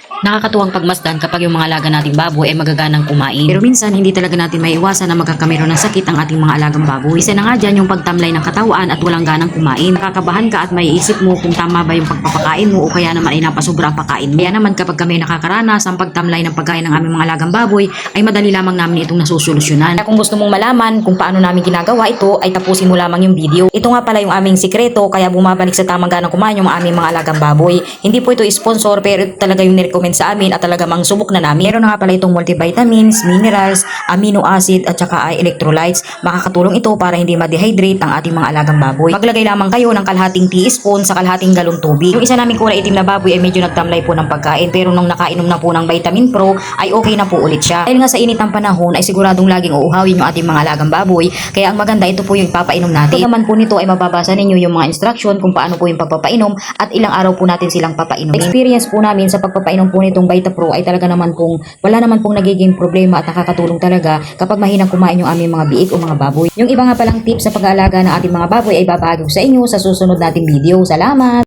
Nakakatuwang pagmasdan kapag yung mga alaga nating baboy ay magaganang kumain. Pero minsan hindi talaga natin maiiwasan na magkakameron ng sakit ang ating mga alagang baboy. Isa na nga dyan yung pagtamlay ng katawan at walang ganang kumain. Nakakabahan ka at maiisip mo kung tama ba yung pagpapakain mo o kaya naman ay napasobra ang pagkain mo. Kaya naman kapag kami nakakaranas ang pagtamlay ng pagkain ng aming mga alagang baboy ay madali lamang namin itong nasusolusyonan. Kaya kung gusto mong malaman kung paano namin ginagawa ito ay tapusin mo lamang yung video. Ito nga pala yung aming sikreto kaya bumabalik sa tamang ganang kumain yung aming mga alagang baboy. Hindi po ito sponsor pero ito talaga yung nirecommend sa amin at talaga mang subok na namin. Meron na nga pala itong multivitamins, minerals, amino acid at saka ay electrolytes. Makakatulong ito para hindi ma-dehydrate ang ating mga alagang baboy. Maglagay lamang kayo ng kalahating teaspoon sa kalahating galong tubig. Yung isa naming kulay itim na baboy ay medyo nagtamlay po ng pagkain pero nung nakainom na po ng Vitamin Pro ay okay na po ulit siya. Dahil nga sa init ng panahon ay siguradong laging uuhawin yung ating mga alagang baboy kaya ang maganda ito po yung ipapainom natin. Ito naman po nito ay mababasa ninyo yung mga instruction kung paano po yung pagpapainom at ilang araw po natin silang papainom. Experience po namin sa pagpapainom po nitong Vita Pro ay talaga naman pong wala naman pong nagiging problema at nakakatulong talaga kapag mahinang kumain yung aming mga biik o mga baboy. Yung iba nga palang tips sa pag-aalaga ng ating mga baboy ay babahagi ko sa inyo sa susunod nating video. Salamat!